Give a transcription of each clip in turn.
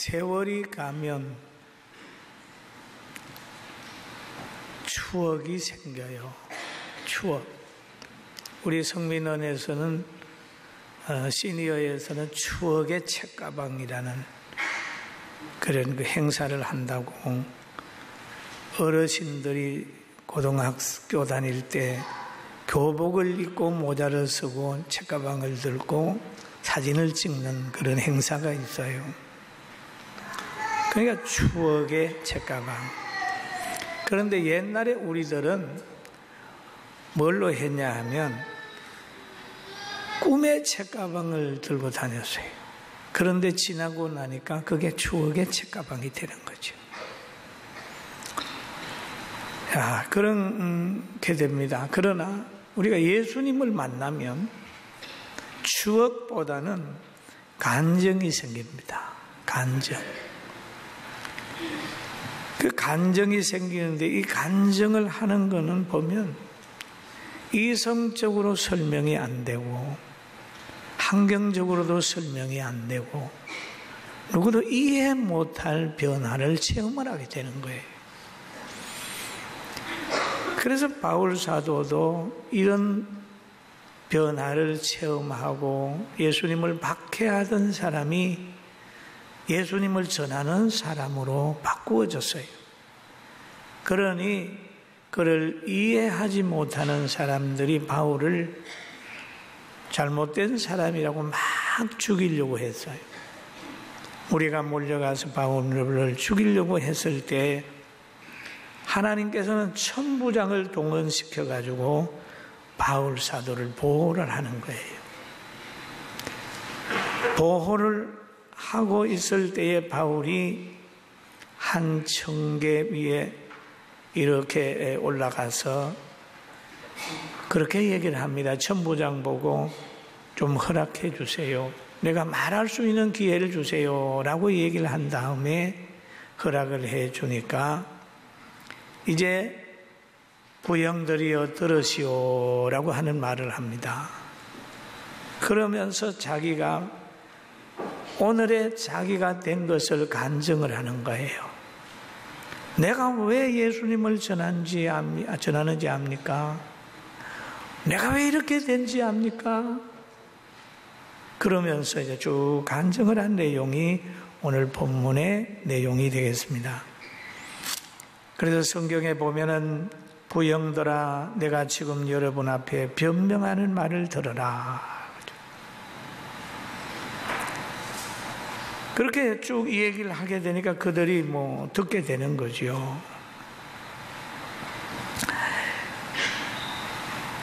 세월이 가면 추억이 생겨요. 추억. 우리 성민원에서는 시니어에서는 추억의 책가방이라는 그런 그 행사를 한다고, 어르신들이 고등학교 다닐 때 교복을 입고 모자를 쓰고 책가방을 들고 사진을 찍는 그런 행사가 있어요. 그러니까 추억의 책가방. 그런데 옛날에 우리들은 뭘로 했냐 하면 꿈의 책가방을 들고 다녔어요. 그런데 지나고 나니까 그게 추억의 책가방이 되는 거죠. 그렇게 됩니다. 그러나 우리가 예수님을 만나면 추억보다는 간정이 생깁니다. 간정. 그 간정이 생기는데, 이 간정을 하는 거는 보면 이성적으로 설명이 안 되고 환경적으로도 설명이 안 되고 누구도 이해 못할 변화를 체험을 하게 되는 거예요. 그래서 바울 사도도 이런 변화를 체험하고 예수님을 박해하던 사람이 예수님을 전하는 사람으로 바꾸어졌어요. 그러니 그를 이해하지 못하는 사람들이 바울을 잘못된 사람이라고 막 죽이려고 했어요. 우리가 몰려가서 바울을 죽이려고 했을 때 하나님께서는 천부장을 동원시켜가지고 바울 사도를 보호를 하는 거예요. 보호를 하고 있을 때에 바울이 한 청계 위에 이렇게 올라가서 그렇게 얘기를 합니다. 천부장 보고 좀 허락해 주세요. 내가 말할 수 있는 기회를 주세요. 라고 얘기를 한 다음에 허락을 해 주니까 이제 부형들이여 들으시오 라고 하는 말을 합니다. 그러면서 자기가 오늘의 자기가 된 것을 간증을 하는 거예요. 내가 왜 예수님을 전하는지 압니까? 내가 왜 이렇게 된지 압니까? 그러면서 이제 쭉 간증을 한 내용이 오늘 본문의 내용이 되겠습니다. 그래서 성경에 보면은 부형들아 내가 지금 여러분 앞에 변명하는 말을 들어라. 그렇게 쭉 이 얘기를 하게 되니까 그들이 듣게 되는 거죠.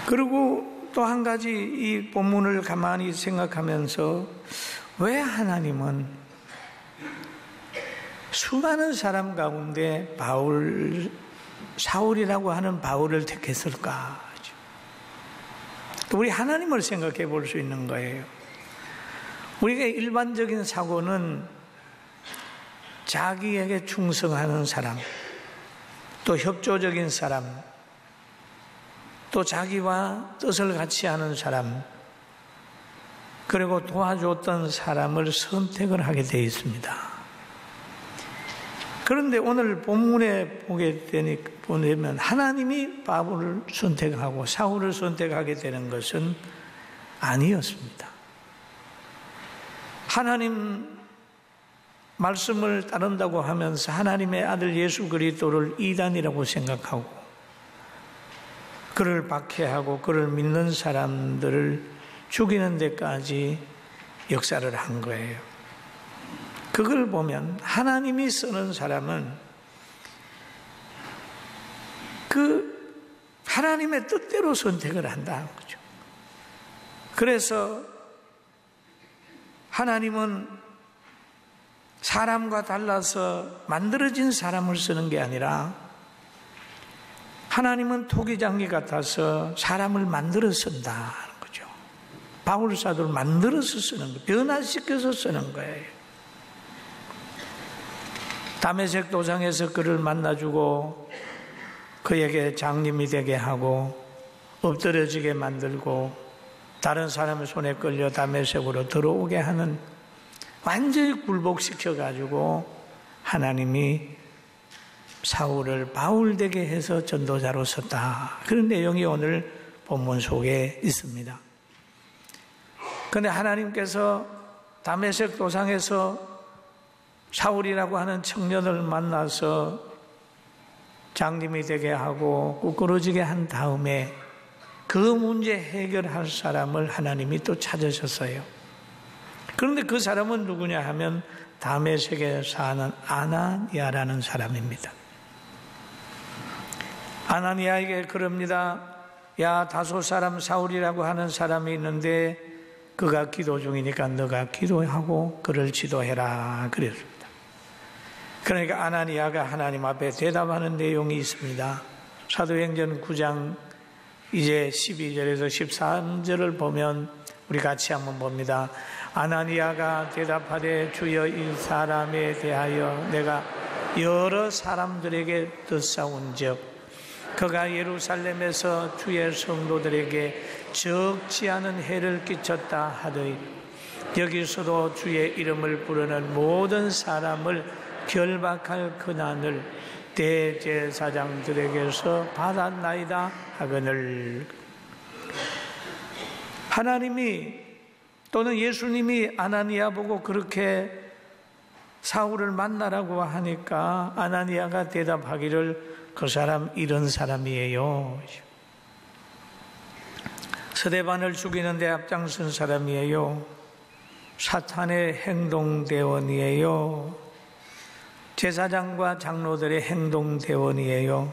그리고 또 한 가지 이 본문을 가만히 생각하면서 왜 하나님은 수많은 사람 가운데 사울이라고 하는 바울을 택했을까? 우리 하나님을 생각해 볼 수 있는 거예요. 우리가 일반적인 사고는 자기에게 충성하는 사람, 또 협조적인 사람, 또 자기와 뜻을 같이 하는 사람, 그리고 도와줬던 사람을 선택을 하게 되어 있습니다. 그런데 오늘 본문에 보면 하나님이 바울을 선택하고 사울을 선택하게 되는 것은 아니었습니다. 하나님 말씀을 따른다고 하면서 하나님의 아들 예수 그리스도를 이단이라고 생각하고 그를 박해하고 그를 믿는 사람들을 죽이는 데까지 역사를 한 거예요. 그걸 보면 하나님이 쓰는 사람은 그 하나님의 뜻대로 선택을 한다는 거죠. 그래서 하나님은 사람과 달라서 만들어진 사람을 쓰는 게 아니라 하나님은 토기장기 같아서 사람을 만들어 쓴다는 거죠. 바울 사도를 만들어서 쓰는 거예요. 변화시켜서 쓰는 거예요. 다메섹 도상에서 그를 만나주고 그에게 장님이 되게 하고 엎드려지게 만들고 다른 사람의 손에 끌려 다메섹으로 들어오게 하는 완전히 굴복시켜가지고 하나님이 사울을 바울되게 해서 전도자로 썼다. 그런 내용이 오늘 본문 속에 있습니다. 그런데 하나님께서 다메섹 도상에서 사울이라고 하는 청년을 만나서 장님이 되게 하고 꾸꾸러지게 한 다음에 그 문제 해결할 사람을 하나님이 또 찾으셨어요. 그런데 그 사람은 누구냐 하면 다메섹에 사는 아나니아라는 사람입니다. 아나니아에게 그럽니다. 야, 다소 사람 사울이라고 하는 사람이 있는데 그가 기도 중이니까 너가 기도하고 그를 지도해라 그랬습니다. 그러니까 아나니아가 하나님 앞에 대답하는 내용이 있습니다. 사도행전 9장 이제 12절에서 13절을 보면 우리 같이 한번 봅니다. 아나니아가 대답하되 주여 이 사람에 대하여 내가 여러 사람들에게 듣사온즉 그가 예루살렘에서 주의 성도들에게 적지 않은 해를 끼쳤다 하더니 여기서도 주의 이름을 부르는 모든 사람을 결박할 근한을 대제사장들에게서 받았나이다 하거늘. 하나님이 또는 예수님이 아나니아 보고 그렇게 사울을 만나라고 하니까 아나니아가 대답하기를 그 사람 이런 사람이에요. 스데반을 죽이는 데 앞장선 사람이에요. 사탄의 행동대원이에요. 제사장과 장로들의 행동대원이에요.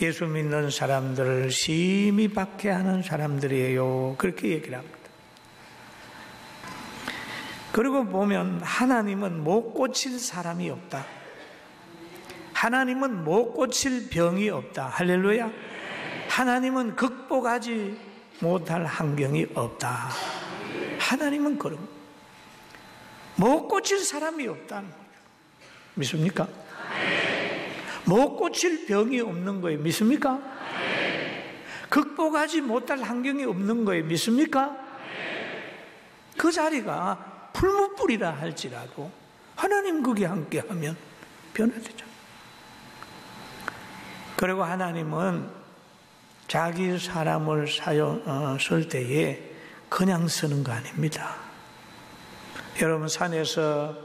예수 믿는 사람들을 심히 박해하는 사람들이에요. 그렇게 얘기를 합니다. 그리고 보면 하나님은 못 고칠 사람이 없다. 하나님은 못 고칠 병이 없다. 할렐루야. 하나님은 극복하지 못할 환경이 없다. 하나님은 그럼 못 고칠 사람이 없다는 거예요. 믿습니까? 못 고칠 병이 없는 거예요. 믿습니까? 극복하지 못할 환경이 없는 거예요. 믿습니까? 그 자리가 풀무불이라 할지라도 하나님 거기 함께하면 변화되죠. 그리고 하나님은 자기 사람을 쓸 때에 그냥 쓰는 거 아닙니다. 여러분 산에서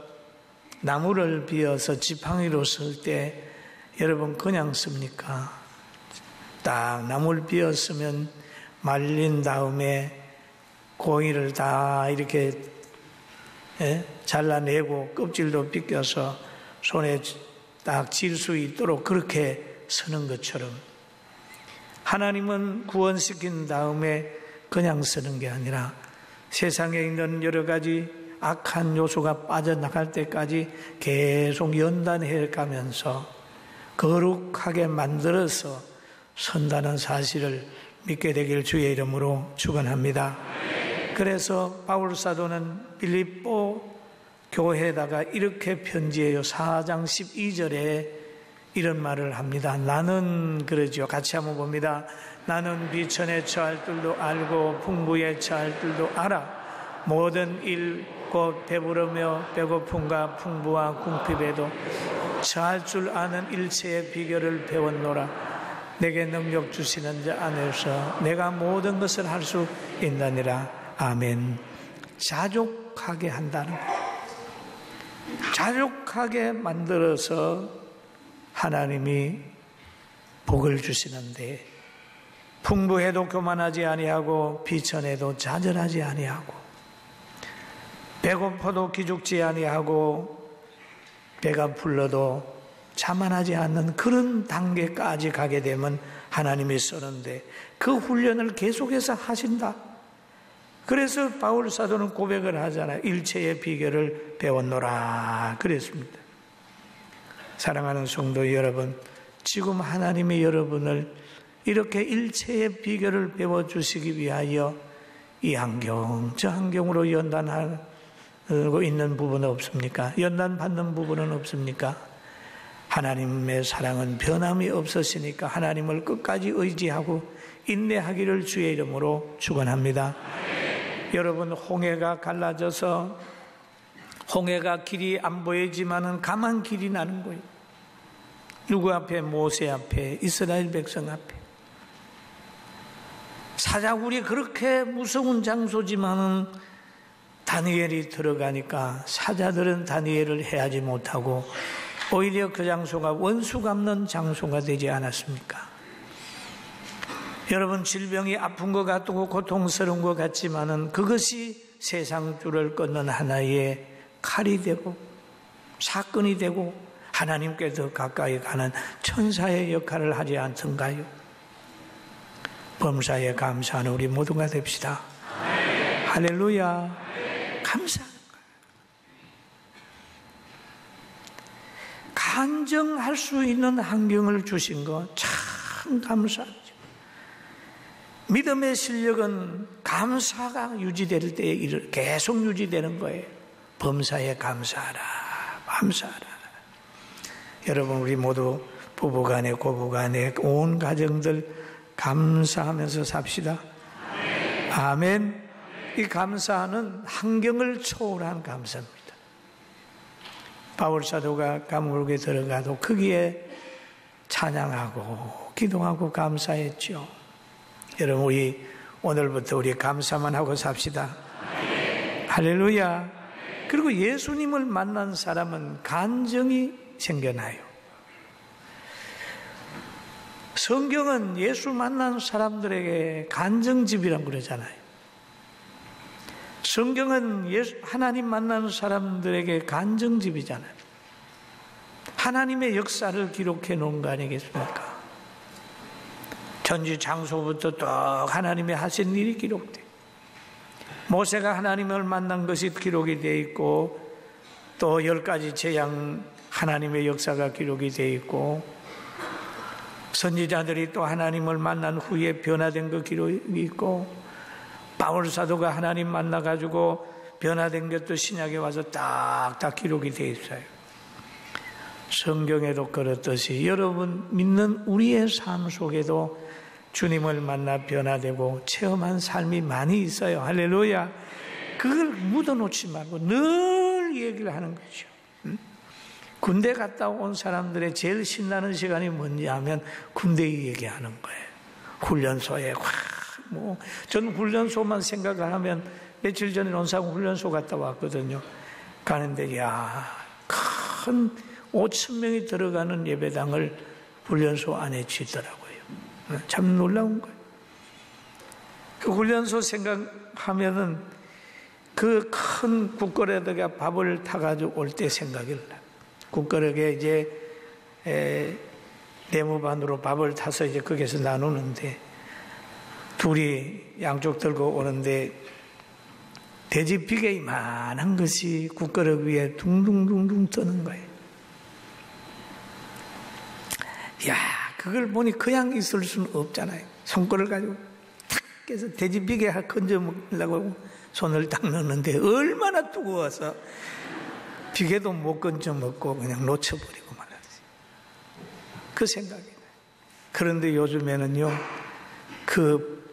나무를 비워서 지팡이로 쓸 때 여러분 그냥 씁니까? 딱 나무를 비웠으면 말린 다음에 고기를 다 이렇게 잘라내고 껍질도 벗겨서 손에 딱 쥘 수 있도록 그렇게 쓰는 것처럼 하나님은 구원시킨 다음에 그냥 쓰는 게 아니라 세상에 있는 여러 가지 악한 요소가 빠져나갈 때까지 계속 연단해 가면서 거룩하게 만들어서 선다는 사실을 믿게 되길 주의 이름으로 축원합니다. 그래서 바울 사도는 빌립보 교회에다가 이렇게 편지해요. 4장 12절에 이런 말을 합니다. 나는 그러죠. 같이 한번 봅니다. 나는 비천에 처할 줄도 알고 풍부에 처할 줄도 알아. 모든 일 곧 배부르며 배고픔과 풍부와 궁핍에도 처할 줄 아는 일체의 비결을 배웠노라. 내게 능력 주시는 자 안에서 내가 모든 것을 할 수 있느니라. 아멘. 자족하게 한다는 것. 자족하게 만들어서 하나님이 복을 주시는데 풍부해도 교만하지 아니하고 비천해도 좌절하지 아니하고 배고파도 기죽지 아니하고 배가 불러도 자만하지 않는 그런 단계까지 가게 되면 하나님이 쓰는데 그 훈련을 계속해서 하신다. 그래서 바울 사도는 고백을 하잖아요. 일체의 비결을 배웠노라 그랬습니다. 사랑하는 성도 여러분, 지금 하나님이 여러분을 이렇게 일체의 비결을 배워주시기 위하여 이 환경, 저 환경으로 연단하고 있는 부분은 없습니까? 연단받는 부분은 없습니까? 하나님의 사랑은 변함이 없으시니까 하나님을 끝까지 의지하고 인내하기를 주의 이름으로 축원합니다. 여러분, 홍해가 갈라져서 홍해가 길이 안 보이지만은 가만 길이 나는 거예요. 누구 앞에? 모세 앞에, 이스라엘 백성 앞에. 사자굴이 그렇게 무서운 장소지만은 다니엘이 들어가니까 사자들은 다니엘을 해하지 못하고 오히려 그 장소가 원수 갚는 장소가 되지 않았습니까? 여러분, 질병이 아픈 것 같고 고통스러운 것 같지만은 그것이 세상 줄을 끊는 하나의 칼이 되고 사건이 되고 하나님께 더 가까이 가는 천사의 역할을 하지 않던가요? 범사에 감사하는 우리 모두가 됩시다. 할렐루야. 감사하는 거예요. 간증할 수 있는 환경을 주신 거 참 감사하죠. 믿음의 실력은 감사가 유지될 때 계속 유지되는 거예요. 범사에 감사하라. 감사하라. 여러분, 우리 모두 부부간에 고부간에 온 가정들 감사하면서 삽시다. 아멘. 이 감사는 환경을 초월한 감사입니다. 바울 사도가 감옥에 들어가도 거기에 찬양하고 기도하고 감사했죠. 여러분, 우리 오늘부터 우리 감사만 하고 삽시다. 할렐루야. 그리고 예수님을 만난 사람은 간증이 생겨나요. 성경은 예수 만난 사람들에게 간증집이라고 그러잖아요. 성경은 하나님 만나는 사람들에게 간증집이잖아요. 하나님의 역사를 기록해 놓은 거 아니겠습니까? 전지 장소부터 또 하나님의 하신 일이 기록돼. 모세가 하나님을 만난 것이 기록이 되어 있고 또 10가지 재앙 하나님의 역사가 기록이 되어 있고 선지자들이 또 하나님을 만난 후에 변화된 거 기록이 있고 바울 사도가 하나님 만나가지고 변화된 것도 신약에 와서 딱딱 기록이 되어 있어요. 성경에도 그렇듯이 여러분 믿는 우리의 삶 속에도 주님을 만나 변화되고 체험한 삶이 많이 있어요. 할렐루야. 그걸 묻어놓지 말고 늘 얘기를 하는 거죠. 군대 갔다 온 사람들의 제일 신나는 시간이 뭔지 하면 군대 얘기하는 거예요. 훈련소에 저는 훈련소만 생각을 하면 며칠 전에 논산 훈련소 갔다 왔거든요. 가는데 큰 5,000명이 들어가는 예배당을 훈련소 안에 짓더라고요. 참 놀라운 거예요. 그 훈련소 생각하면은 그 큰 국거리에다가 밥을 타가지고 올 때 생각이 나요. 국거리에 이제 네모반으로 밥을 타서 이제 거기서 나누는데 둘이 양쪽 들고 오는데 돼지 비계 이만한 것이 국거리 위에 둥둥둥둥 뜨는 거예요. 그걸 보니 그냥 있을 수는 없잖아요. 손거를 가지고 탁 해서 돼지 비계 건져 먹으려고 손을 딱 넣는데 얼마나 뜨거워서 비계도 못 건져 먹고 그냥 놓쳐버리고 말았어요. 그 생각이 나요. 그런데 요즘에는요, 그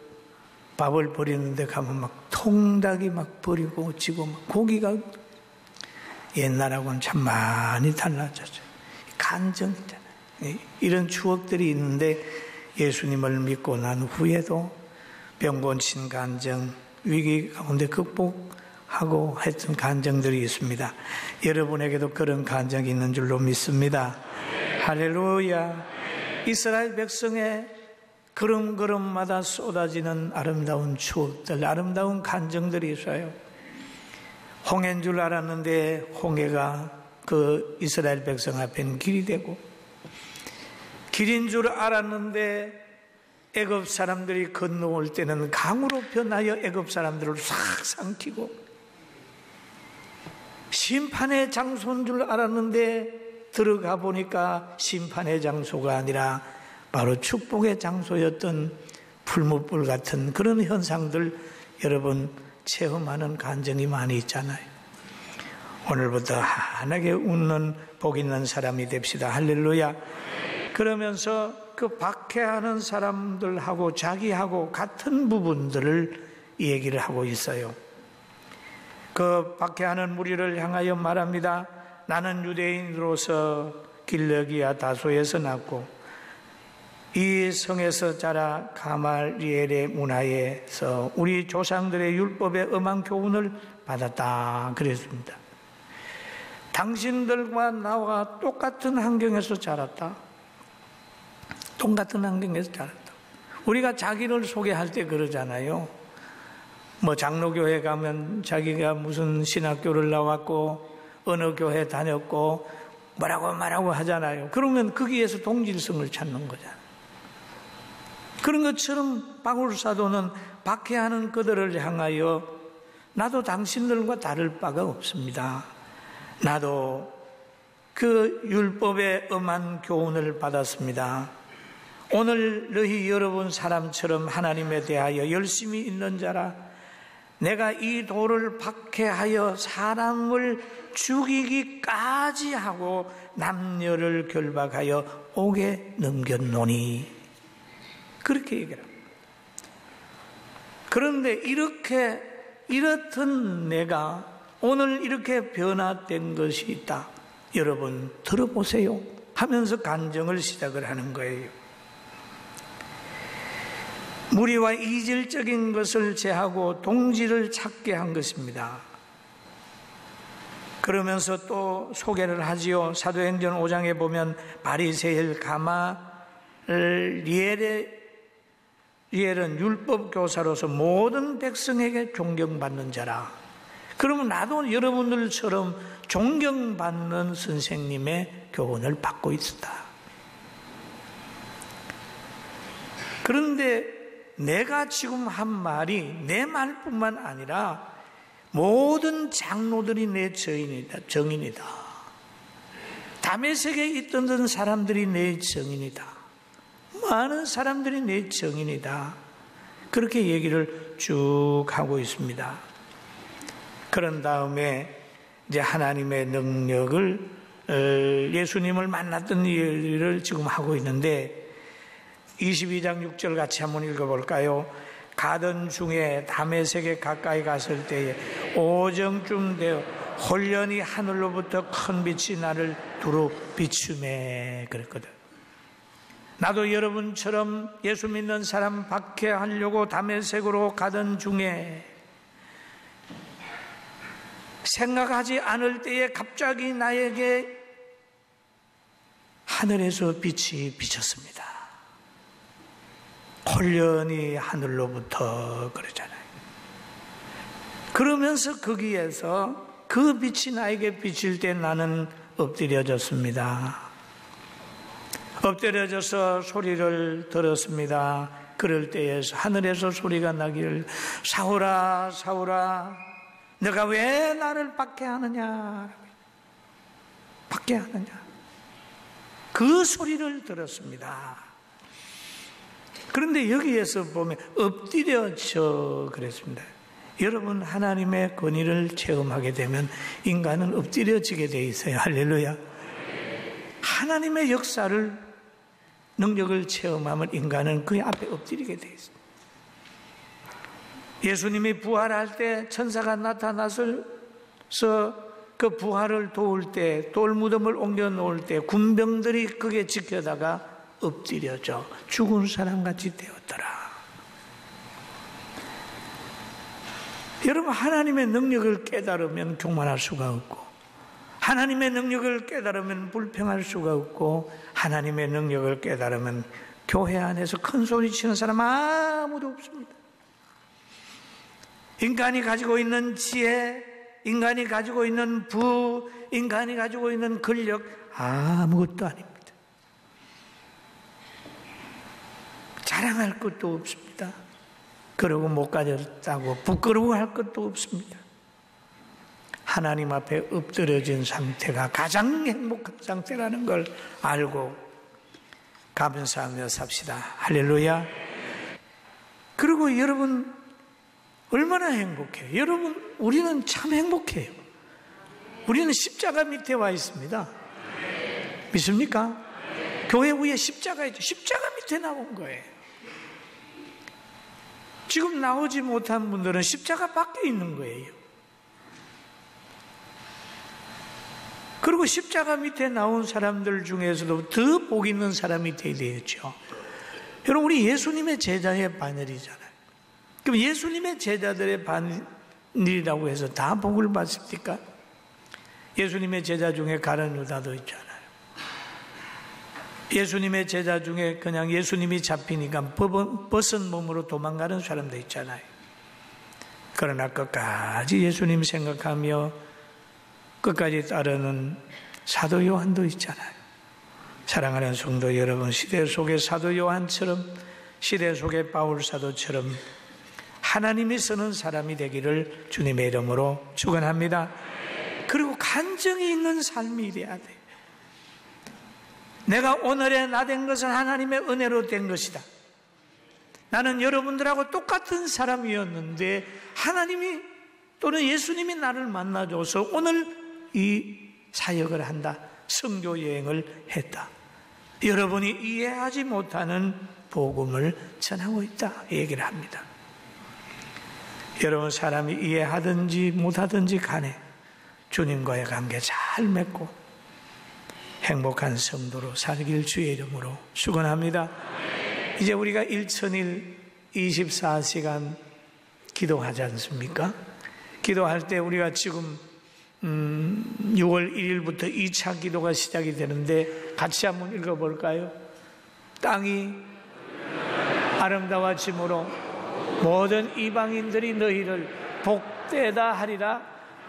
밥을 버리는데 가면 막 통닭이 막 버리고 지고 막 고기가 옛날하고는 참 많이 달라졌죠. 간증이잖아요. 이런 추억들이 있는데 예수님을 믿고 난 후에도 병 고친 간증, 위기 가운데 극복하고 했던 간증들이 있습니다. 여러분에게도 그런 간증이 있는 줄로 믿습니다. 할렐루야. 이스라엘 백성의 걸음걸음마다 쏟아지는 아름다운 추억들, 아름다운 간증들이 있어요. 홍해인 줄 알았는데 홍해가 그 이스라엘 백성 앞에는 길이 되고, 길인 줄 알았는데 애굽 사람들이 건너올 때는 강으로 변하여 애굽 사람들을 싹 삼키고, 심판의 장소인 줄 알았는데 들어가 보니까 심판의 장소가 아니라 바로 축복의 장소였던 풀무불 같은 그런 현상들 여러분 체험하는 간증이 많이 있잖아요. 오늘부터 환하게 웃는 복 있는 사람이 됩시다. 할렐루야. 그러면서 그 박해하는 사람들하고 자기하고 같은 부분들을 얘기를 하고 있어요. 그 박해하는 무리를 향하여 말합니다. 나는 유대인으로서 길르기야 다소에서 났고 이 성에서 자라 가말리엘의 문화에서 우리 조상들의 율법의 엄한 교훈을 받았다 그랬습니다. 당신들과 나와 똑같은 환경에서 자랐다. 똑같은 환경에서 자랐다. 우리가 자기를 소개할 때 그러잖아요. 뭐 장로교회 가면 자기가 무슨 신학교를 나왔고 어느 교회 다녔고 뭐라고 말하고 하잖아요. 그러면 거기에서 동질성을 찾는 거잖아요. 그런 것처럼 바울 사도는 박해하는 그들을 향하여 나도 당신들과 다를 바가 없습니다. 나도 그 율법의 엄한 교훈을 받았습니다. 오늘 너희 여러분 사람처럼 하나님에 대하여 열심히 있는 자라. 내가 이 돌을 박해하여 사람을 죽이기까지 하고 남녀를 결박하여 옥에 넘겼노니. 그렇게 얘기합니다. 그런데 이렇던 내가 오늘 이렇게 변화된 것이 있다. 여러분 들어보세요 하면서 간증을 시작을 하는 거예요. 무리와 이질적인 것을 제하고 동질을 찾게 한 것입니다. 그러면서 또 소개를 하지요. 사도행전 5장에 보면 바리새일 가말리엘은 율법 교사로서 모든 백성에게 존경받는 자라. 그러면 나도 여러분들처럼 존경받는 선생님의 교훈을 받고 있었다. 그런데 내가 지금 한 말이 내 말뿐만 아니라 모든 장로들이 내 정인이다. 다메섹에 있던 사람들이 내 정인이다. 많은 사람들이 내 정인이다. 그렇게 얘기를 쭉 하고 있습니다. 그런 다음에 이제 하나님의 능력을 예수님을 만났던 일을 지금 하고 있는데 22장 6절 같이 한번 읽어볼까요? 가던 중에 다메섹에 가까이 갔을 때에 오정쯤 되어 홀연히 하늘로부터 큰 빛이 나를 두루 비추매 그랬거든. 나도 여러분처럼 예수 믿는 사람 박해하려고 다메섹으로 가던 중에 생각하지 않을 때에 갑자기 나에게 하늘에서 빛이 비쳤습니다. 홀연히 하늘로부터 그러잖아요. 그러면서 거기에서 그 빛이 나에게 비칠 때 나는 엎드려졌습니다. 엎드려져서 소리를 들었습니다. 그럴 때에 하늘에서 소리가 나기를 사울아 사울아 너가 왜 나를 박해하느냐. 박해하느냐. 그 소리를 들었습니다. 그런데 여기에서 보면 엎드려져 그랬습니다. 여러분 하나님의 권위를 체험하게 되면 인간은 엎드려지게 돼 있어요. 할렐루야. 하나님의 역사를 능력을 체험하면 인간은 그 앞에 엎드리게 돼 있어요. 예수님이 부활할 때 천사가 나타나서 그 부활을 도울 때 돌무덤을 옮겨 놓을 때 군병들이 그게 지켜다가 엎드려져 죽은 사람같이 되었더라. 여러분 하나님의 능력을 깨달으면 교만할 수가 없고 하나님의 능력을 깨달으면 불평할 수가 없고 하나님의 능력을 깨달으면 교회 안에서 큰 소리 치는 사람 아무도 없습니다. 인간이 가지고 있는 지혜, 인간이 가지고 있는 부, 인간이 가지고 있는 권력 아무것도 아닙니다. 자랑할 것도 없습니다. 그러고 못 가졌다고 부끄러워할 것도 없습니다. 하나님 앞에 엎드려진 상태가 가장 행복한 상태라는 걸 알고 감사하며 삽시다. 할렐루야. 그리고 여러분 얼마나 행복해요. 여러분 우리는 참 행복해요. 우리는 십자가 밑에 와 있습니다. 믿습니까? 교회 위에 십자가 있죠. 십자가 밑에 나온 거예요. 지금 나오지 못한 분들은 십자가 밖에 있는 거예요. 그리고 십자가 밑에 나온 사람들 중에서도 더 복 있는 사람이 되어야 되겠죠. 여러분, 우리 예수님의 제자의 반열이잖아요. 그럼 예수님의 제자들의 반열이라고 해서 다 복을 받습니까? 예수님의 제자 중에 가룟 유다도 있잖아요. 예수님의 제자 중에 그냥 예수님이 잡히니까 벗은 몸으로 도망가는 사람도 있잖아요. 그러나 끝까지 예수님 생각하며 끝까지 따르는 사도 요한도 있잖아요. 사랑하는 성도 여러분, 시대 속의 사도 요한처럼, 시대 속의 바울 사도처럼 하나님이 쓰는 사람이 되기를 주님의 이름으로 축원합니다. 그리고 간증이 있는 삶이 돼야 돼요. 내가 오늘의 나 된 것은 하나님의 은혜로 된 것이다. 나는 여러분들하고 똑같은 사람이었는데 하나님이 또는 예수님이 나를 만나줘서 오늘 이 사역을 한다. 선교 여행을 했다. 여러분이 이해하지 못하는 복음을 전하고 있다. 얘기를 합니다. 여러분, 사람이 이해하든지 못하든지 간에 주님과의 관계 잘 맺고 행복한 성도로 살길 주의 이름으로 축원합니다. 이제 우리가 1000일 24시간 기도하지 않습니까? 기도할 때 우리가 지금 6월 1일부터 2차 기도가 시작이 되는데 같이 한번 읽어볼까요? 땅이 아름다워짐으로 모든 이방인들이 너희를 복되다 하리라.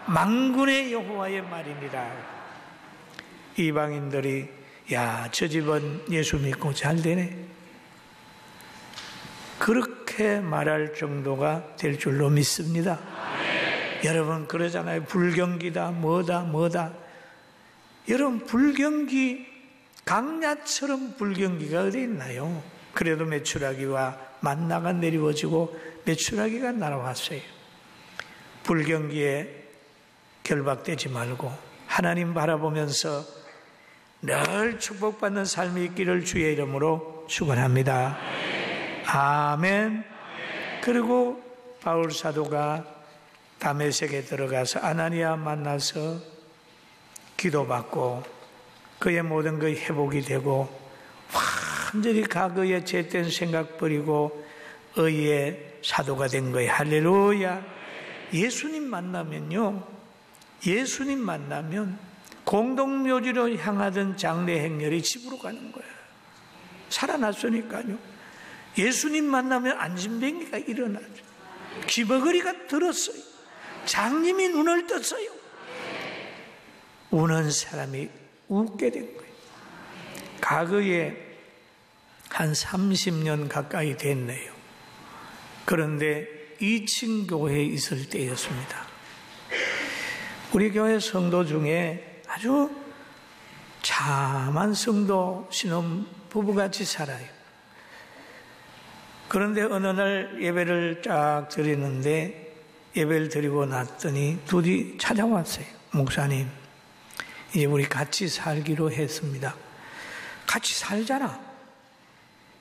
만군의 여호와의 말이니라. 이방인들이 야, 저 집은 예수 믿고 잘 되네, 그렇게 말할 정도가 될 줄로 믿습니다. 여러분 그러잖아요. 불경기다 뭐다. 여러분, 불경기 강야처럼 불경기가 어디 있나요? 그래도 메추라기와 만나가 내리워지고 메추라기가 날아왔어요. 불경기에 결박되지 말고 하나님 바라보면서 늘 축복받는 삶이 있기를 주의 이름으로 축원합니다. 아멘. 그리고 바울 사도가 다메섹에 들어가서 아나니아 만나서 기도받고 그의 모든 것이 회복이 되고 완전히 과거의 죄된 생각 버리고 의의 사도가 된 거예요. 할렐루야. 예수님 만나면요, 예수님 만나면 공동묘지로 향하던 장례 행렬이 집으로 가는 거예요. 살아났으니까요. 예수님 만나면 안진뱅이가 일어나죠. 귀머거리가 들었어요. 장님이 눈을 떴어요. 우는 사람이 웃게 된 거예요. 과거에 한 30년 가까이 됐네요. 그런데 2층 교회에 있을 때였습니다. 우리 교회 성도 중에 아주 참한 성도 신혼 부부같이 살아요. 그런데 어느 날 예배를 쫙 드리는데 예배를 드리고 났더니 둘이 찾아왔어요. 목사님, 이제 우리 같이 살기로 했습니다. 같이 살잖아.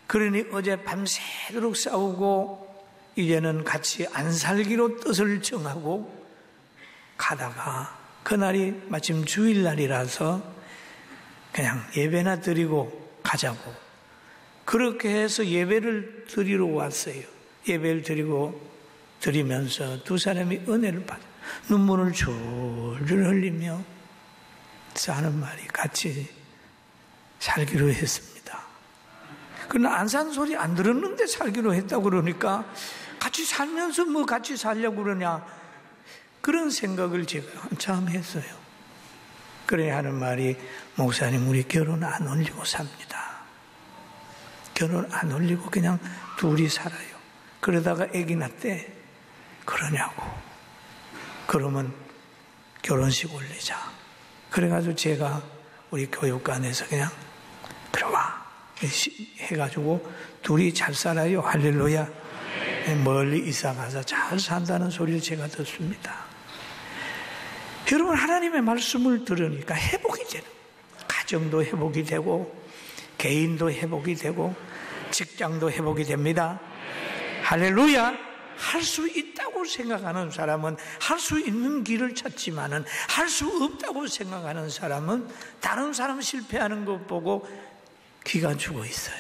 그러니 어제 밤새도록 싸우고 이제는 같이 안 살기로 뜻을 정하고 가다가 그날이 마침 주일날이라서 그냥 예배나 드리고 가자고, 그렇게 해서 예배를 드리러 왔어요. 예배를 드리면서 두 사람이 은혜를 받아 눈물을 줄줄 흘리며 하는 말이 같이 살기로 했습니다. 그러나 안 산 소리 안 들었는데 살기로 했다고 그러니까 같이 살면서 뭐 같이 살려고 그러냐, 그런 생각을 제가 한참 했어요. 그래 하는 말이, 목사님 우리 결혼 안 올리고 삽니다. 결혼 안 올리고 그냥 둘이 살아요. 그러다가 아기 낳대. 그러냐고. 그러면 결혼식 올리자. 그래가지고 제가 우리 교육관에서 그냥 들어와 해가지고 둘이 잘 살아요. 할렐루야. 멀리 이사가서 잘 산다는 소리를 제가 듣습니다. 여러분, 하나님의 말씀을 들으니까 회복이 되는, 가정도 회복이 되고 개인도 회복이 되고 직장도 회복이 됩니다. 할렐루야. 할 수 있다고 생각하는 사람은 할 수 있는 길을 찾지만은 할 수 없다고 생각하는 사람은 다른 사람 실패하는 것 보고 기가 죽어 있어요.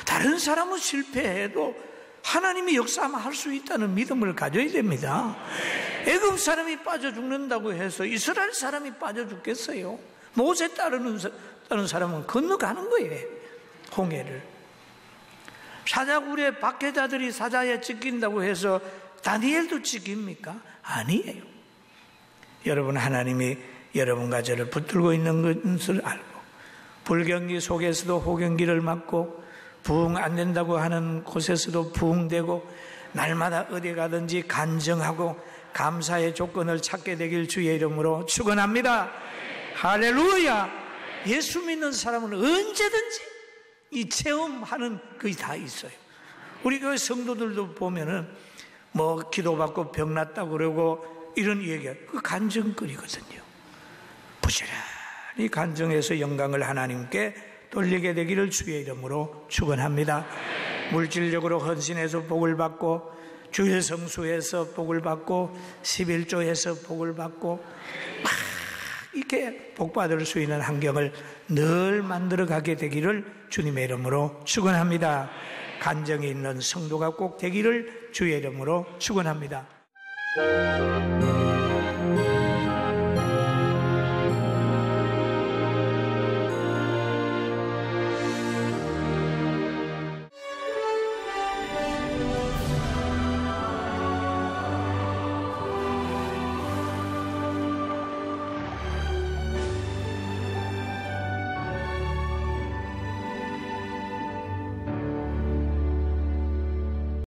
다른 사람은 실패해도 하나님이 역사하면 할 수 있다는 믿음을 가져야 됩니다. 애굽 사람이 빠져 죽는다고 해서 이스라엘 사람이 빠져 죽겠어요? 모세 따르는 사람은 건너가는 거예요, 홍해를. 사자굴에 박해자들이 사자에 찢긴다고 해서 다니엘도 찢깁니까? 아니에요. 여러분, 하나님이 여러분과 저를 붙들고 있는 것을 알고 불경기 속에서도 호경기를 맞고 부흥 안 된다고 하는 곳에서도 부흥되고 날마다 어디 가든지 간증하고 감사의 조건을 찾게 되길 주의 이름으로 축원합니다. 할렐루야. 예수 믿는 사람은 언제든지 이 체험하는 것이 다 있어요. 우리 교회 성도들도 보면은 뭐 기도받고 병 났다고 그러고 이런 얘기가 그 간증거리거든요. 부지런히 간증해서 영광을 하나님께 돌리게 되기를 주의 이름으로 축원합니다. 물질적으로 헌신해서 복을 받고 주일 성수해서 복을 받고 11조에서 복을 받고 막 이렇게 복받을 수 있는 환경을 늘 만들어가게 되기를 주님의 이름으로 축원합니다. 간정이 있는 성도가 꼭 되기를 주의 이름으로 축원합니다.